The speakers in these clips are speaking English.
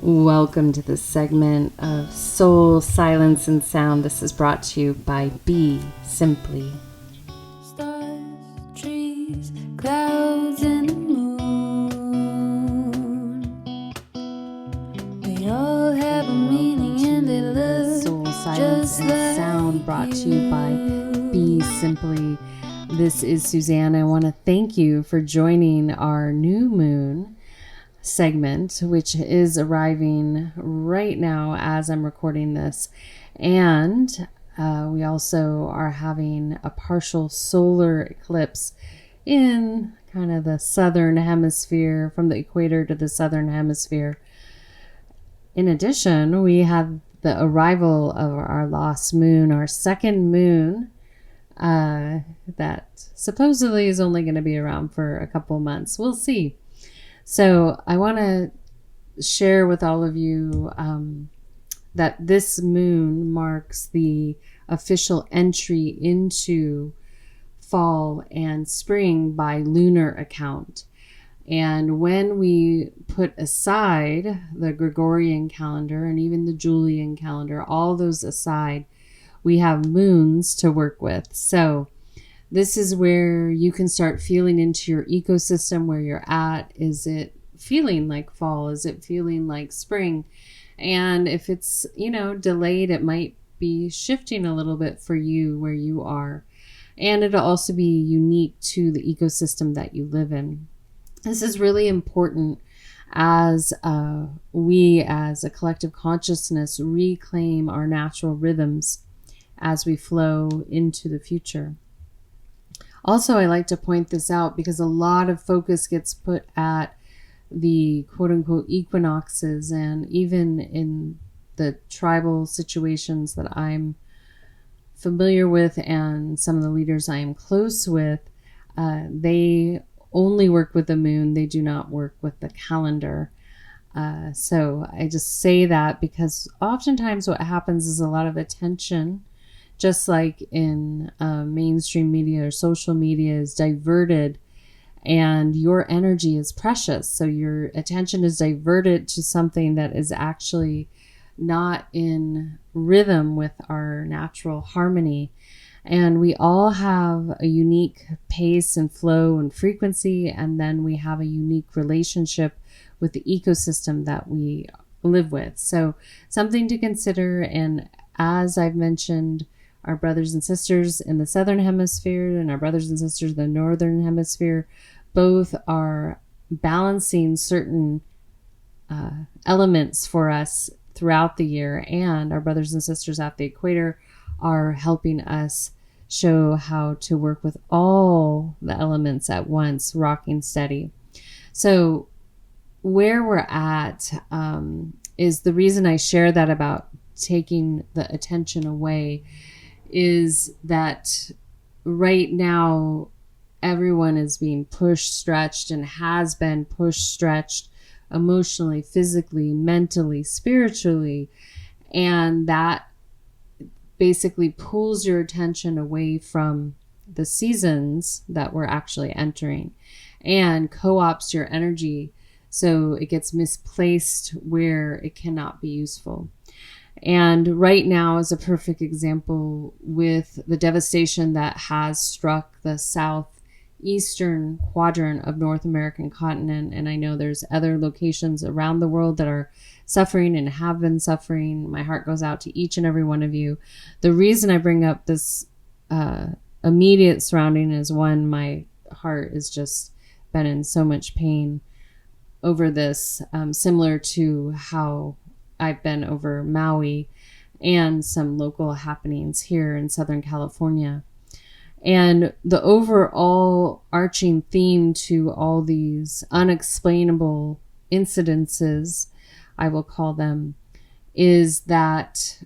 Welcome to this segment of Soul, Silence, and Sound. This is brought to you by BeSimply. Stars, trees, clouds, and the moon. They all have a meaning and they look Soul, Silence, and Sound brought to you by BeSimply. This is Suzanne. I want to thank you for joining our new moon segment, which is arriving right now as I'm recording this. And we also are having a partial solar eclipse in kind of the southern hemisphere, from the equator to the southern hemisphere. In addition, we have the arrival of our lost moon, our second moon, that supposedly is only going to be around for a couple months. We'll see. So I want to share with all of you that this moon marks the official entry into fall and spring by lunar account. And when we put aside the Gregorian calendar and even the Julian calendar, all those aside, we have moons to work with. So this is where you can start feeling into your ecosystem, where you're at. Is it feeling like fall? Is it feeling like spring? And if it's, delayed, it might be shifting a little bit for you where you are. And it'll also be unique to the ecosystem that you live in. This is really important as we, as a collective consciousness, reclaim our natural rhythms as we flow into the future. Also, I like to point this out because a lot of focus gets put at the quote-unquote equinoxes, and even in the tribal situations that I'm familiar with and some of the leaders I am close with, they only work with the moon. They do not work with the calendar. So I just say that because oftentimes what happens is a lot of attention, just like in mainstream media or social media, is diverted, and your energy is precious. So your attention is diverted to something that is actually not in rhythm with our natural harmony. And we all have a unique pace and flow and frequency, and then we have a unique relationship with the ecosystem that we live with. So something to consider. And as I've mentioned, our brothers and sisters in the southern hemisphere and our brothers and sisters in the northern hemisphere both are balancing certain elements for us throughout the year, and our brothers and sisters at the equator are helping us show how to work with all the elements at once, rocking steady. So where we're at is the reason I share that about taking the attention away, is that right now everyone is being pushed, stretched, and has been pushed, stretched emotionally, physically, mentally, spiritually, and that basically pulls your attention away from the seasons that we're actually entering and co-ops your energy, so it gets misplaced where it cannot be useful. And right now is a perfect example with the devastation that has struck the southeastern quadrant of North American continent. And I know there's other locations around the world that are suffering and have been suffering. My heart goes out to each and every one of you. The reason I bring up this immediate surrounding is, one, my heart has just been in so much pain over this, similar to how I've been over Maui and some local happenings here in Southern California. And the overall arching theme to all these unexplainable incidences, I will call them, is that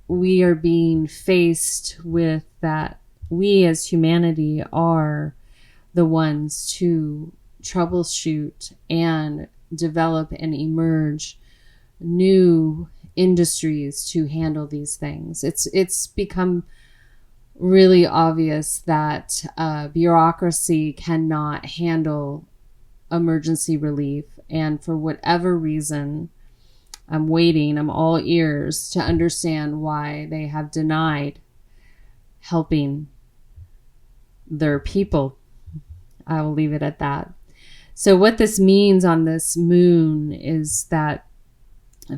we are being faced with that we as humanity are the ones to troubleshoot and develop and emerge new industries to handle these things. It's become really obvious that bureaucracy cannot handle emergency relief, and for whatever reason, I'm waiting. I'm all ears to understand why they have denied helping their people. I will leave it at that. So what this means on this moon is that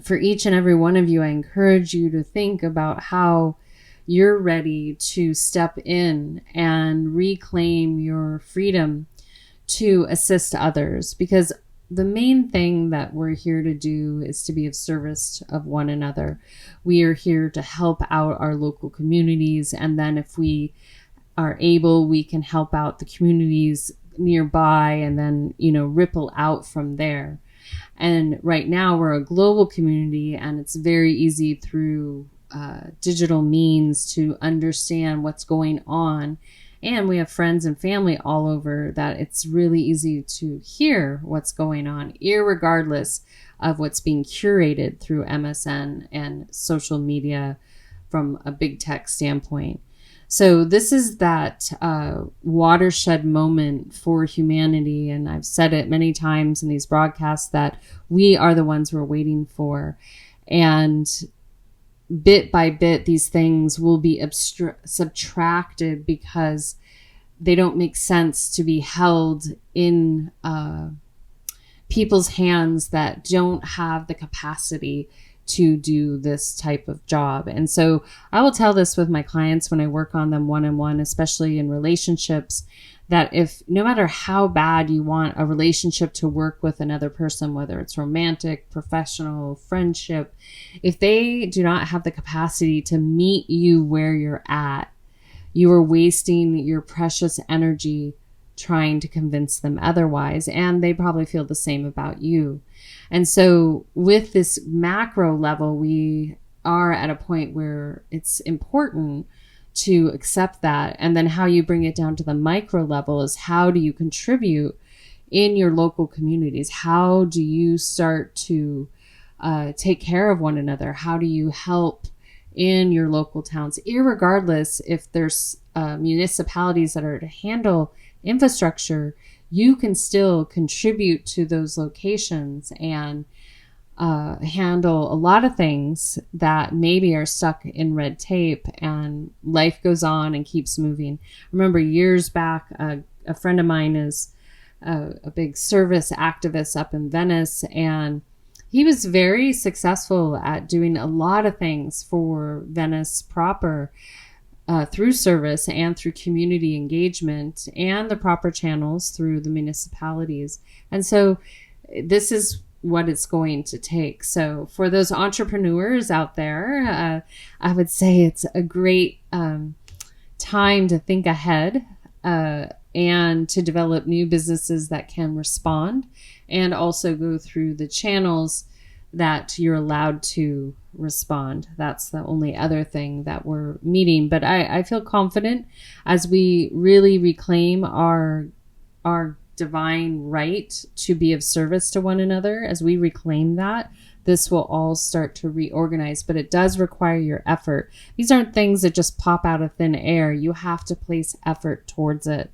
for each and every one of you, I encourage you to think about how you're ready to step in and reclaim your freedom to assist others, because the main thing that we're here to do is to be of service of one another. We are here to help out our local communities, and then if we are able, we can help out the communities nearby, and then, ripple out from there. And right now we're a global community, and it's very easy through digital means to understand what's going on. And we have friends and family all over that it's really easy to hear what's going on, irregardless of what's being curated through MSN and social media from a big tech standpoint. So this is that watershed moment for humanity. And I've said it many times in these broadcasts that we are the ones we're waiting for. And bit by bit, these things will be subtracted because they don't make sense to be held in people's hands that don't have the capacity to do this type of job. And so I will tell this with my clients when I work on them one-on-one, especially in relationships, that if no matter how bad you want a relationship to work with another person, whether it's romantic, professional, friendship, if they do not have the capacity to meet you where you're at, you are wasting your precious energy trying to convince them otherwise. And they probably feel the same about you. And so with this macro level, we are at a point where it's important to accept that. And then how you bring it down to the micro level is, how do you contribute in your local communities? How do you start to take care of one another? How do you help in your local towns, irregardless if there's municipalities that are to handle infrastructure? You can still contribute to those locations and handle a lot of things that maybe are stuck in red tape, and life goes on and keeps moving. I remember years back, a friend of mine is a big service activist up in Venice, and he was very successful at doing a lot of things for Venice proper, through service and through community engagement and the proper channels through the municipalities. And so this is what it's going to take. So for those entrepreneurs out there, I would say it's a great time to think ahead and to develop new businesses that can respond, and also go through the channels that you're allowed to respond. That's the only other thing that we're meeting. But I feel confident as we really reclaim our divine right to be of service to one another. As we reclaim that, this will all start to reorganize, but it does require your effort. These aren't things that just pop out of thin air. You have to place effort towards it.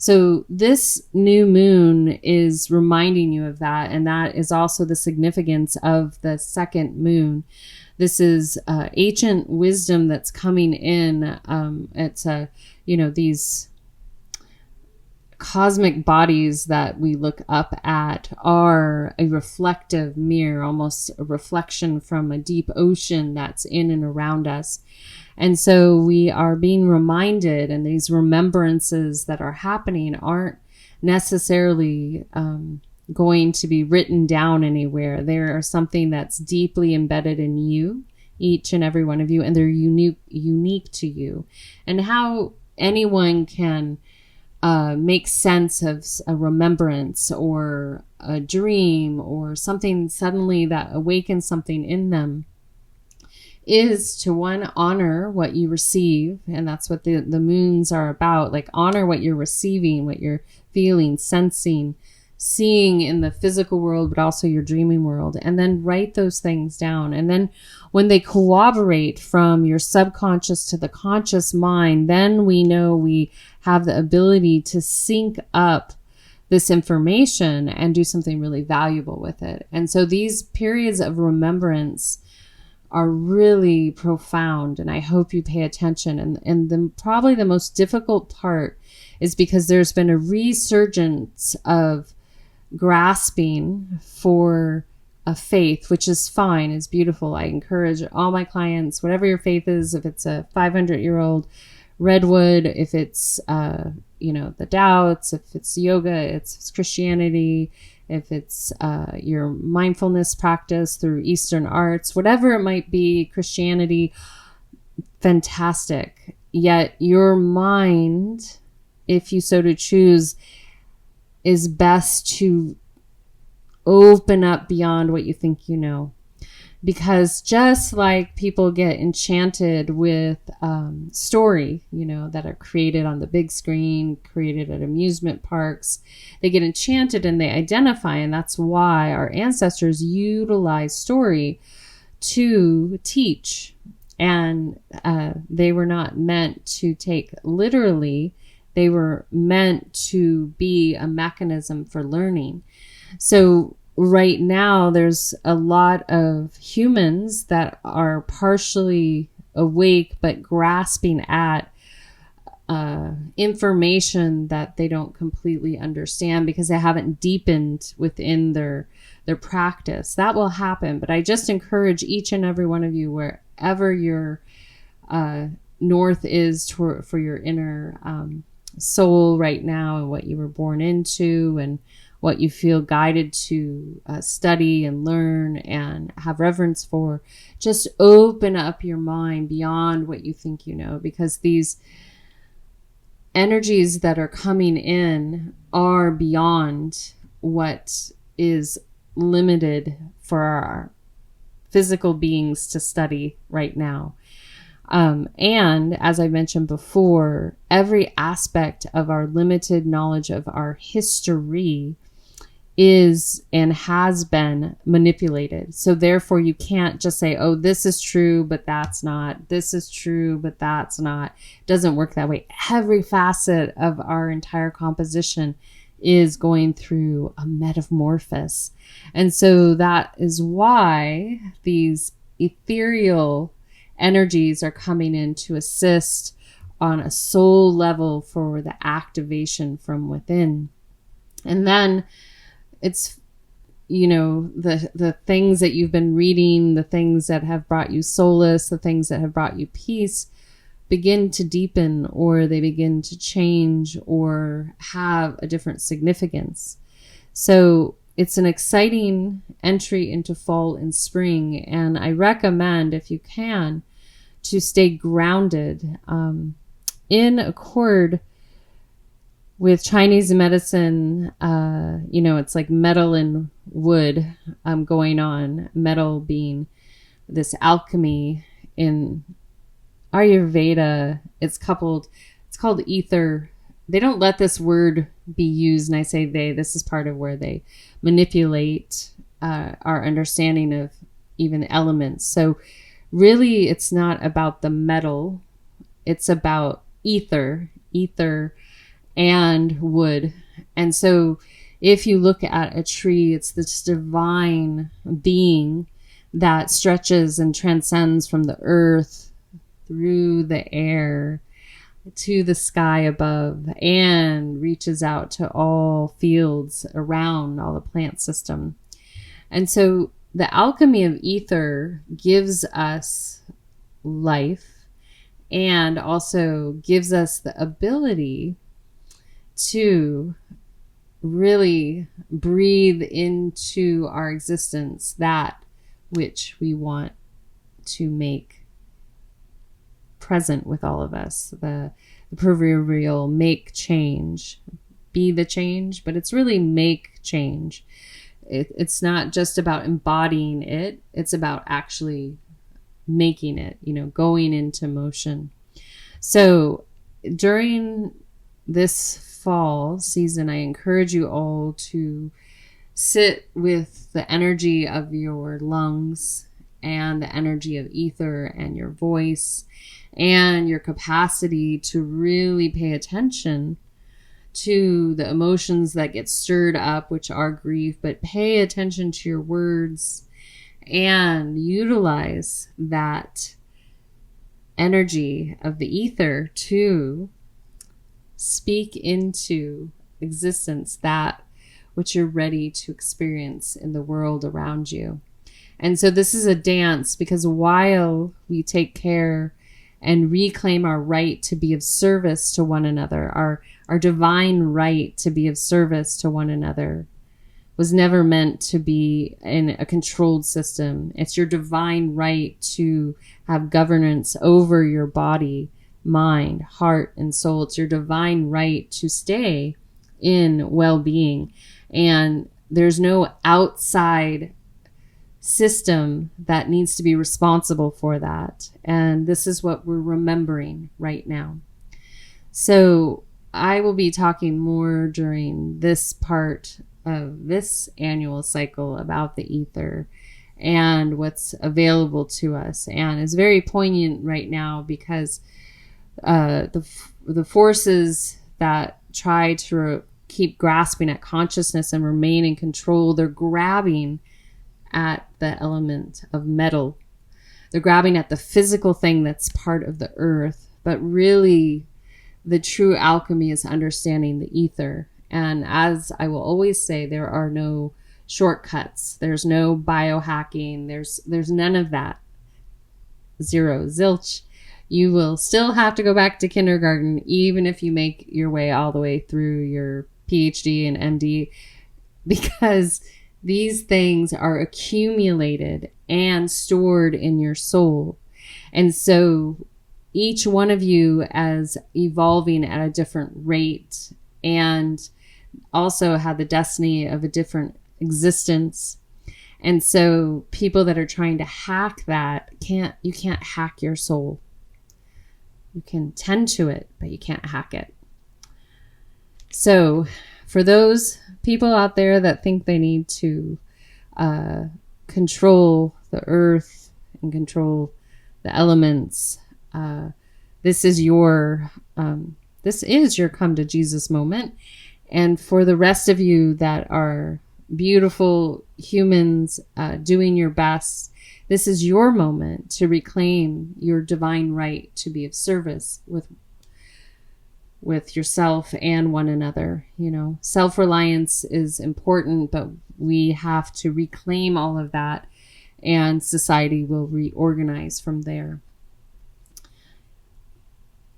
So this new moon is reminding you of that. And that is also the significance of the second moon. This is ancient wisdom that's coming in. It's these cosmic bodies that we look up at are a reflective mirror, almost a reflection from a deep ocean that's in and around us. And so we are being reminded, and these remembrances that are happening aren't necessarily going to be written down anywhere. They are something that's deeply embedded in you, each and every one of you, and they're unique to you. And how anyone can make sense of a remembrance or a dream or something suddenly that awakens something in them is to, one, honor what you receive. And that's what the moons are about. Like, honor what you're receiving, what you're feeling, sensing, seeing in the physical world, but also your dreaming world. And then write those things down. And then when they corroborate from your subconscious to the conscious mind, then we know we have the ability to sync up this information and do something really valuable with it. And so these periods of remembrance are really profound, and I hope you pay attention. And probably the most difficult part is because there's been a resurgence of grasping for a faith, which is fine, is beautiful. I encourage all my clients, whatever your faith is, if it's a 500-year-old redwood, if it's the Taoists, if it's yoga, if it's Christianity, if it's your mindfulness practice through Eastern arts, whatever it might be, Christianity, fantastic. Yet your mind, if you so to choose, is best to open up beyond what you think you know. Because just like people get enchanted with story, that are created on the big screen, created at amusement parks, they get enchanted and they identify. And that's why our ancestors utilized story to teach. And they were not meant to take literally. They were meant to be a mechanism for learning. So right now, there's a lot of humans that are partially awake, but grasping at information that they don't completely understand because they haven't deepened within their practice. That will happen. But I just encourage each and every one of you, wherever your north is for your inner soul right now, and what you were born into, and what you feel guided to study and learn and have reverence for, just open up your mind beyond what you think you know, because these energies that are coming in are beyond what is limited for our physical beings to study right now. And as I mentioned before, every aspect of our limited knowledge of our history is and has been manipulated. So therefore you can't just say, oh, this is true, but that's not. This is true, but that's not. It doesn't work that way. Every facet of our entire composition is going through a metamorphosis. And so that is why these ethereal energies are coming in to assist on a soul level for the activation from within. And then it's, the things that you've been reading, the things that have brought you solace, the things that have brought you peace, begin to deepen, or they begin to change or have a different significance. So it's an exciting entry into fall and spring. And I recommend, if you can, to stay grounded in accord with Chinese medicine. It's like metal and wood going on. Metal being this alchemy. In Ayurveda, it's called ether. They don't let this word be used, and I say they. This is part of where they manipulate our understanding of even elements. So really, it's not about the metal. It's about ether and wood. And so if you look at a tree, it's this divine being that stretches and transcends from the earth through the air to the sky above and reaches out to all fields around all the plant system. And so the alchemy of ether gives us life and also gives us the ability to really breathe into our existence that which we want to make present with all of us. The proverbial make change, be the change, but it's really make change. It's not just about embodying it. It's about actually making it, going into motion. So during this fall season, I encourage you all to sit with the energy of your lungs and the energy of ether and your voice and your capacity to really pay attention to the emotions that get stirred up, which are grief, but pay attention to your words and utilize that energy of the ether to speak into existence that which you're ready to experience in the world around you. And so this is a dance, because while we take care and reclaim our right to be of service to one another, our divine right to be of service to one another was never meant to be in a controlled system. It's your divine right to have governance over your body, mind, heart, and soul. It's your divine right to stay in well-being. And there's no outside system that needs to be responsible for that. And this is what we're remembering right now. So I will be talking more during this part of this annual cycle about the ether and what's available to us. And it's very poignant right now because the forces that try to keep grasping at consciousness and remain in control, they're grabbing at the element of metal. They're grabbing at the physical thing that's part of the earth. But really, the true alchemy is understanding the ether. And as I will always say, there are no shortcuts. There's no biohacking. There's none of that. Zero, zilch. You will still have to go back to kindergarten, even if you make your way all the way through your PhD and MD, because these things are accumulated and stored in your soul. And so each one of you as evolving at a different rate and also have the destiny of a different existence. And so people that are trying to hack that you can't hack your soul. You can tend to it, but you can't hack it. So for those people out there that think they need to control the earth and control the elements, this is your come to Jesus moment. And for the rest of you that are beautiful humans doing your best, this is your moment to reclaim your divine right to be of service with yourself and one another. You know, self-reliance is important, but we have to reclaim all of that, and society will reorganize from there.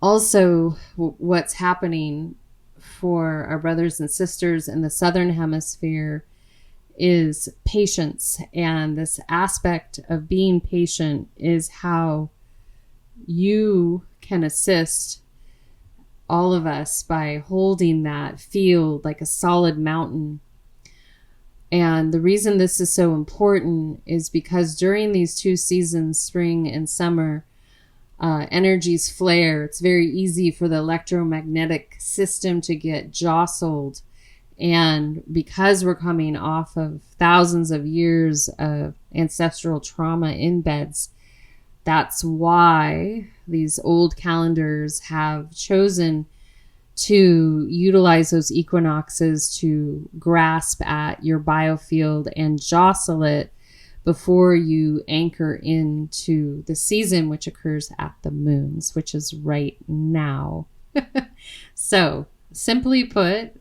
Also, what's happening for our brothers and sisters in the Southern Hemisphere is patience. And this aspect of being patient is how you can assist all of us by holding that field like a solid mountain. And the reason this is so important is because during these two seasons, spring and summer, energies flare. It's very easy for the electromagnetic system to get jostled. And because we're coming off of thousands of years of ancestral trauma in beds, that's why these old calendars have chosen to utilize those equinoxes to grasp at your biofield and jostle it before you anchor into the season, which occurs at the moons, which is right now. So, simply put,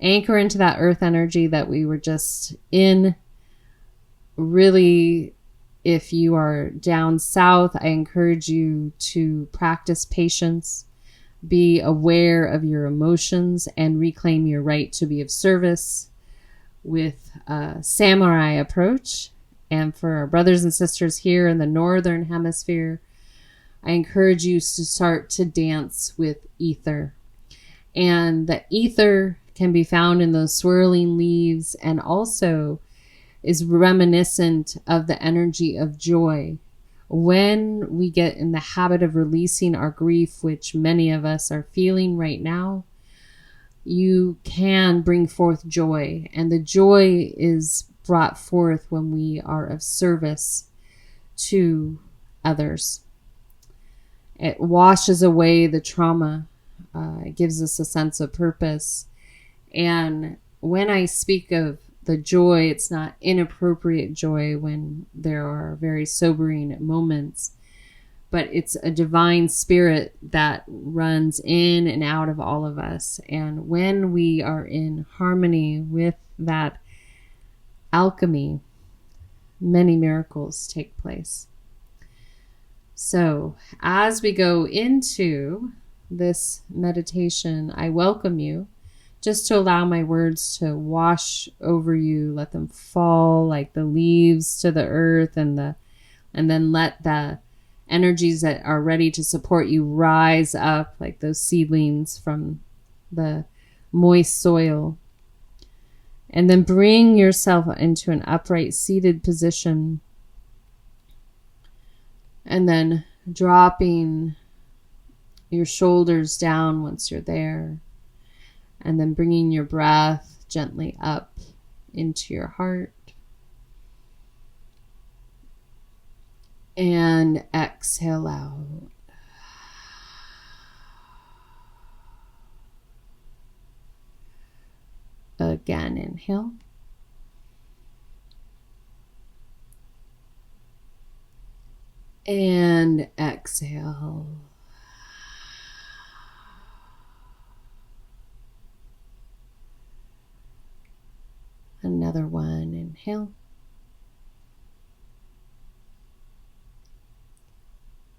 anchor into that earth energy that we were just in. Really, if you are down south, I encourage you to practice patience, be aware of your emotions, and reclaim your right to be of service with a samurai approach. And for our brothers and sisters here in the Northern Hemisphere, I encourage you to start to dance with ether. And the ether can be found in those swirling leaves, and also is reminiscent of the energy of joy. When we get in the habit of releasing our grief, which many of us are feeling right now, you can bring forth joy. And the joy is brought forth when we are of service to others. It washes away the trauma It gives us a sense of purpose. And when I speak of the joy, it's not inappropriate joy when there are very sobering moments, but it's a divine spirit that runs in and out of all of us. And when we are in harmony with that alchemy, many miracles take place. So as we go into this meditation, I welcome you just to allow my words to wash over you, let them fall like the leaves to the earth, and then let the energies that are ready to support you rise up like those seedlings from the moist soil. And then bring yourself into an upright seated position. And then dropping your shoulders down once you're there. And then bringing your breath gently up into your heart. And exhale out. Again, inhale. And exhale. Another one, inhale.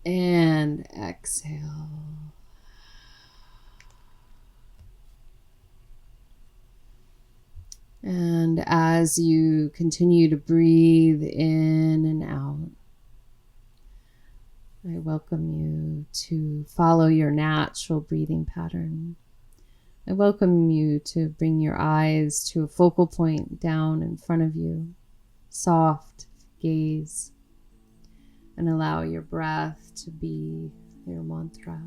And exhale. And as you continue to breathe in and out, I welcome you to follow your natural breathing pattern. I welcome you to bring your eyes to a focal point down in front of you, soft gaze, and allow your breath to be your mantra.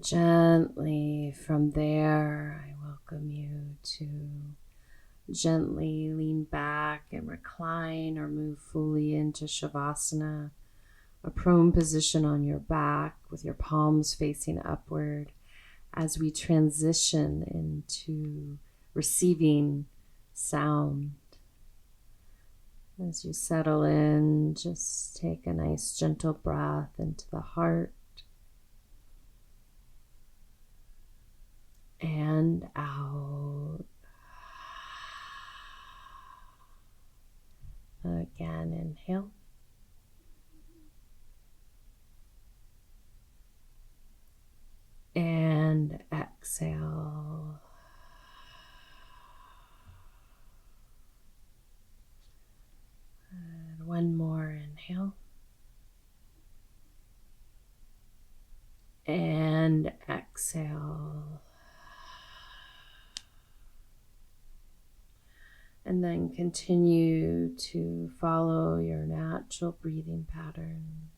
gently from there, I welcome you to gently lean back and recline or move fully into Shavasana, a prone position on your back with your palms facing upward as we transition into receiving sound. As you settle in, just take a nice gentle breath into the heart and out. Again, inhale. And exhale. And one more inhale. And exhale. And then continue to follow your natural breathing pattern.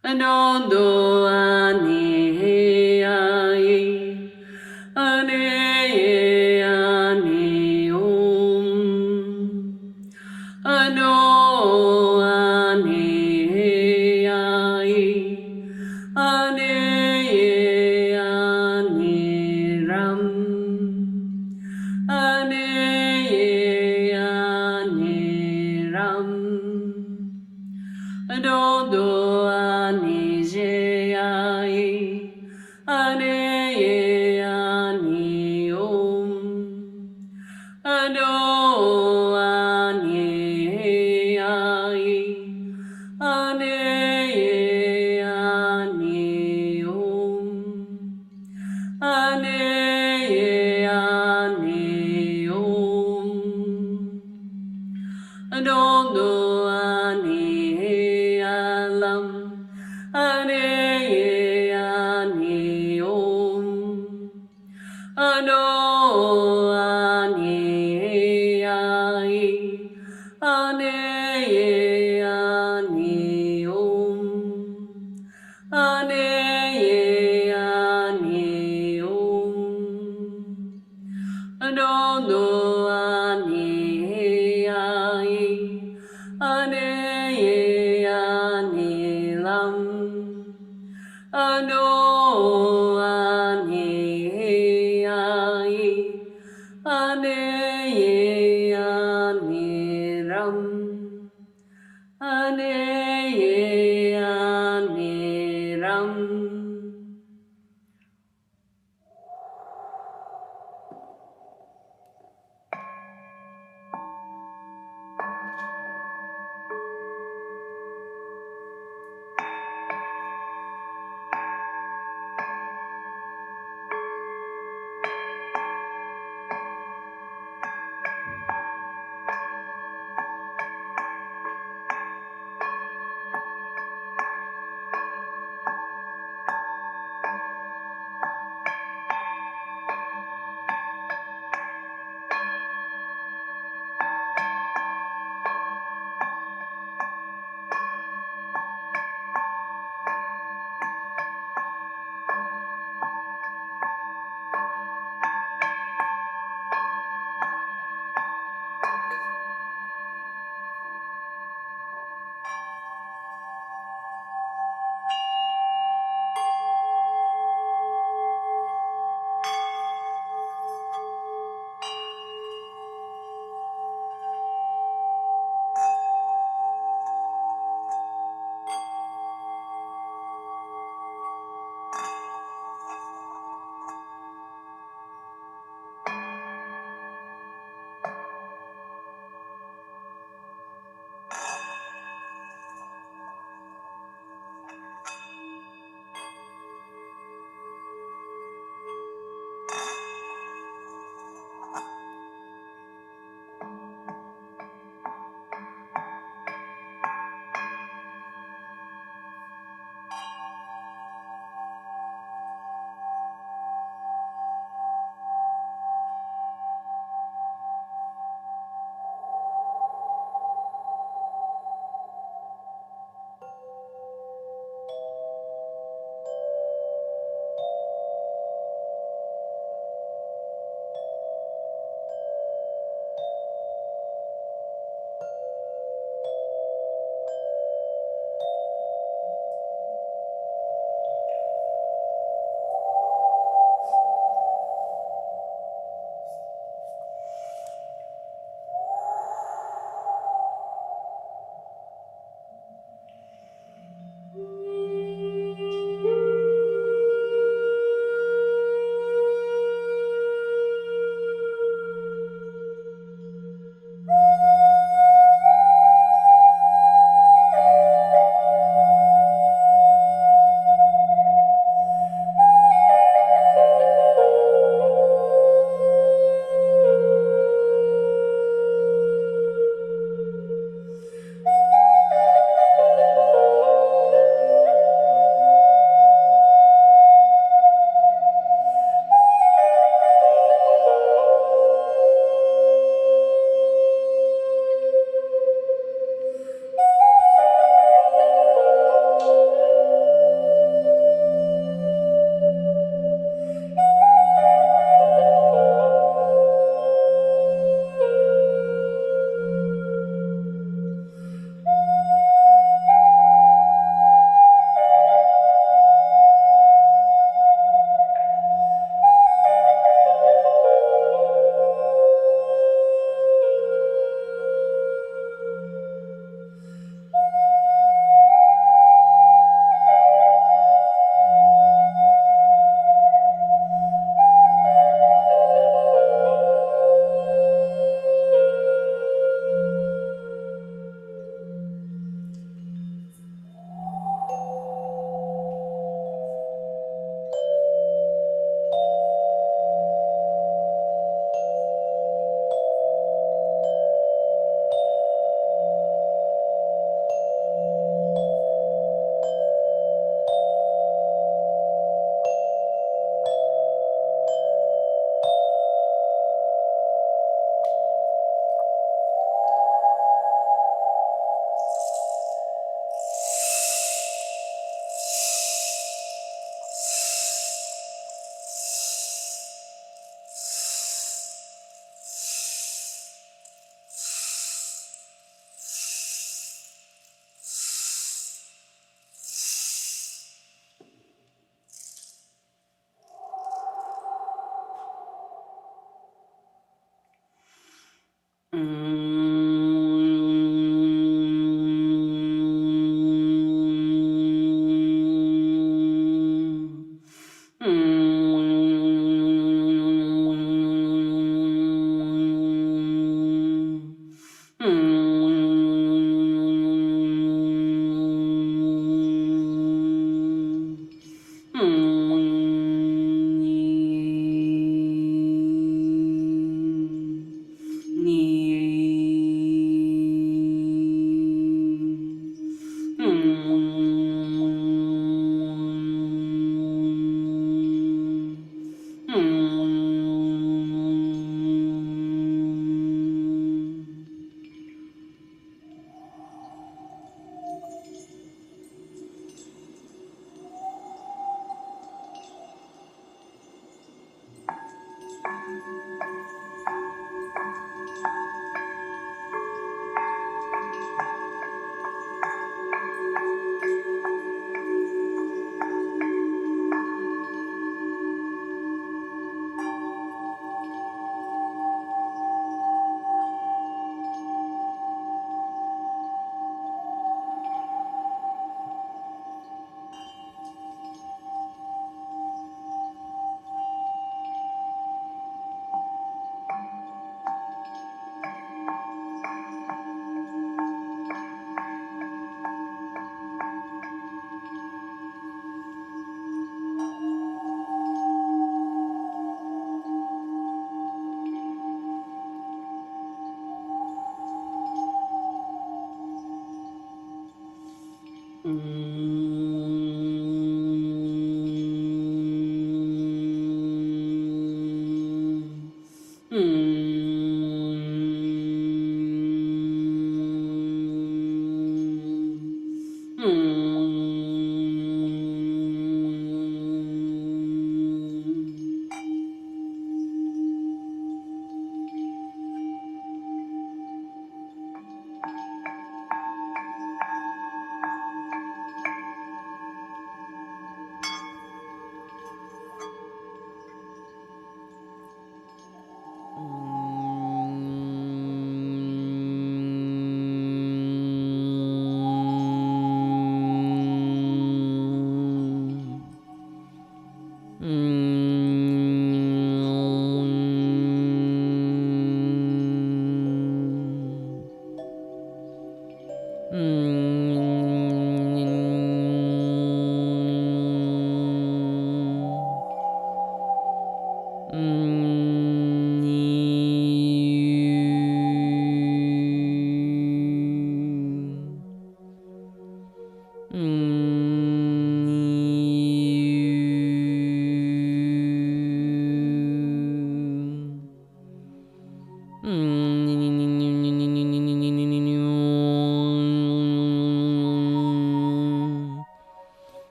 Anondo ane ai, ane ane ano ane ai, ane ane ram, ane ane ram. Adondo ane je ai, ane ane ado ane ai, ane ane ane ane adondo ane alam, ane ane ano ane ai, ane ane ane ane adondo ane ai, ane ane lam, ano ane ai, ane ane ram, ane ane ram.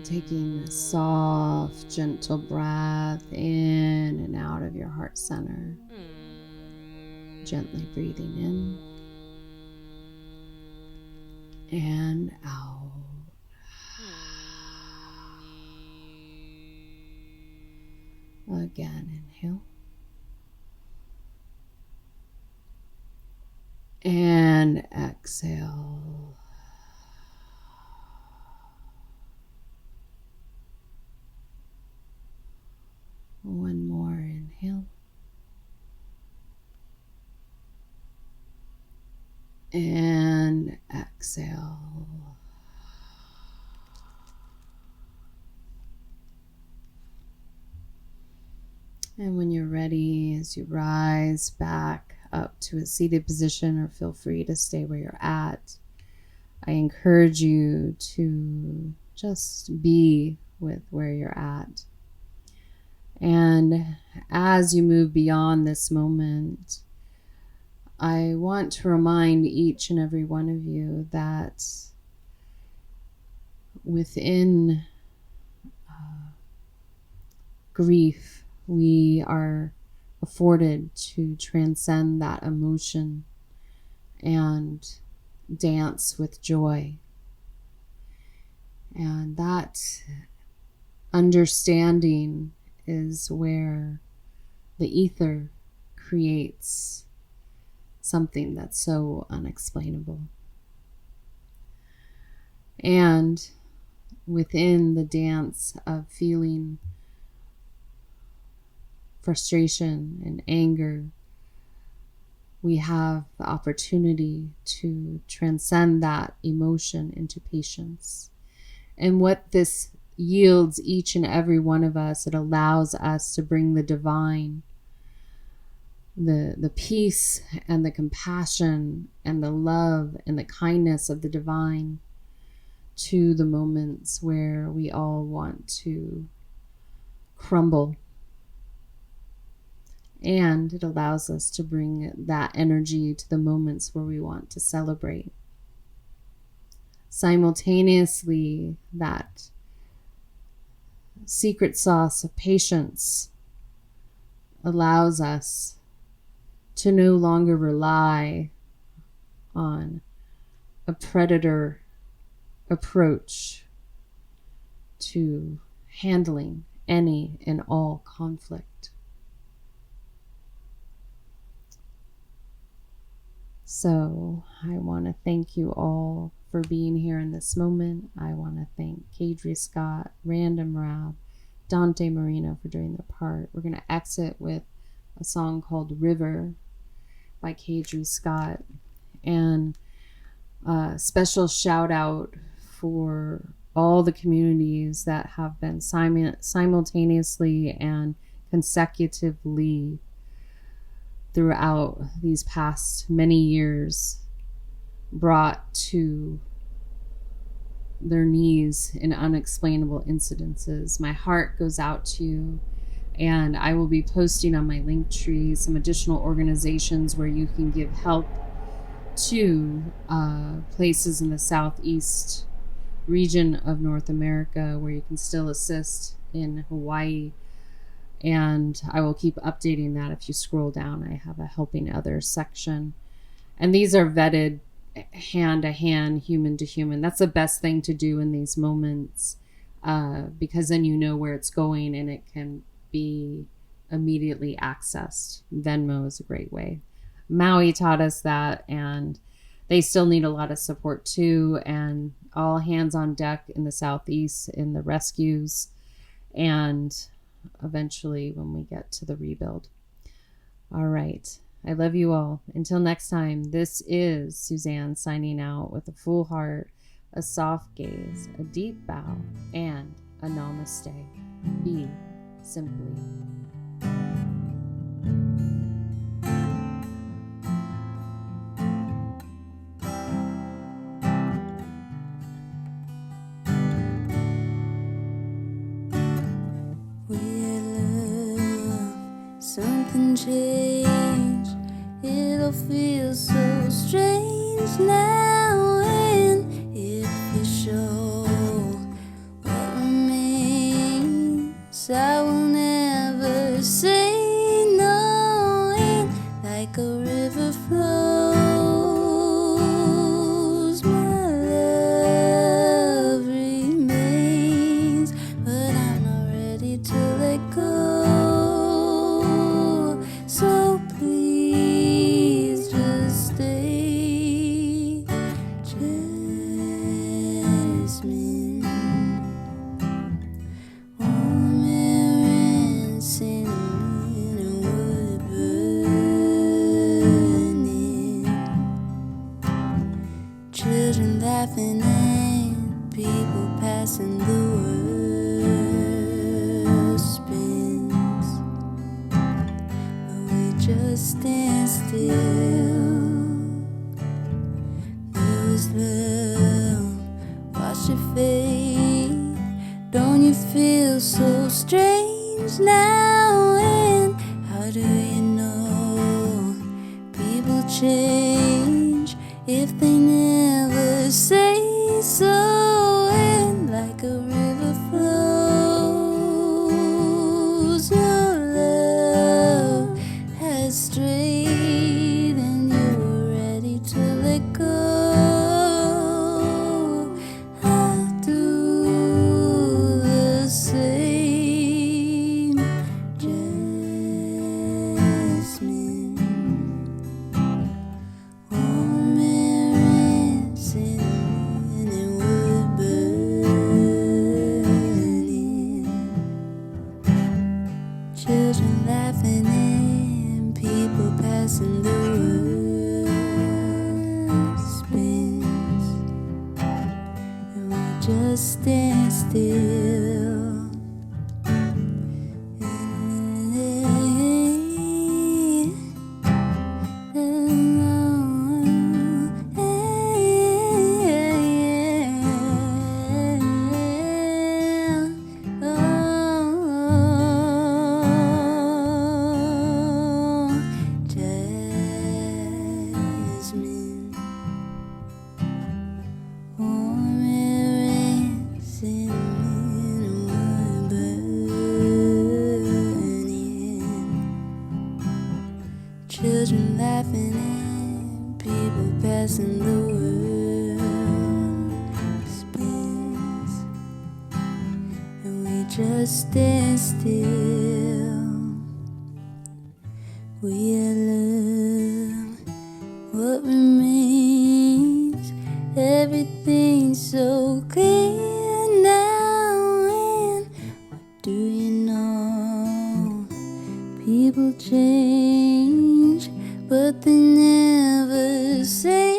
Taking a soft, gentle breath in and out of your heart center. Gently breathing in and out. Again, inhale. And exhale. One more inhale. And exhale. And when you're ready, as you rise back up to a seated position, or feel free to stay where you're at, I encourage you to just be with where you're at. And as you move beyond this moment, I want to remind each and every one of you that within grief, we are afforded to transcend that emotion and dance with joy. And that understanding is where the ether creates something that's so unexplainable. And within the dance of feeling frustration and anger, we have the opportunity to transcend that emotion into patience. And what this yields each and every one of us, it allows us to bring the divine, the peace and the compassion and the love and the kindness of the divine to the moments where we all want to crumble. And it allows us to bring that energy to the moments where we want to celebrate. Simultaneously, that secret sauce of patience allows us to no longer rely on a predator approach to handling any and all conflict. So I want to thank you all for being here in this moment. I want to thank Kadri Scott, Random Rab, Dante Marino for doing their part. We're going to exit with a song called River by Kadri Scott. And a special shout out for all the communities that have been simultaneously and consecutively throughout these past many years brought to their knees in unexplainable incidences. My heart goes out to you, and I will be posting on my Linktree some additional organizations where you can give help to places in the southeast region of North America where you can still assist in Hawaii. And I will keep updating that. If you scroll down, I have a helping others section. And these are vetted hand to hand, human to human. That's the best thing to do in these moments, because then you know where it's going and it can be immediately accessed. Venmo is a great way. Maui taught us that, and they still need a lot of support too, and all hands on deck in the Southeast in the rescues, and eventually when we get to the rebuild. All right. I love you all. Until next time, this is Suzanne signing out with a full heart, a soft gaze, a deep bow, and a namaste. Be simply. Something change, it'll feel so strange now. And if you show what remains, I will never say no. And like a river flows, my love remains, but I'm not ready to let go. So please just stay, Jasmine. Warm air and cinnamon and wood burning. Children laughing and people passing, the world spins. Just stand still. There was love, watch it fade. Don't you feel so strange now? And how do you know people change if they never say so? And like a river flows, your love has strayed and you're ready to let go. I'll do the same, Jasmine. Warm air and cinnamon and wood burning. Children laughing and people passing, the world spins, and we just stand still. Jasmine, warm air and cinnamon and wood burning. Children laughing and people passing, the world spins, and we just stand still. We are love, what remains, everything's so clear now. And what do you know? People change, but they never say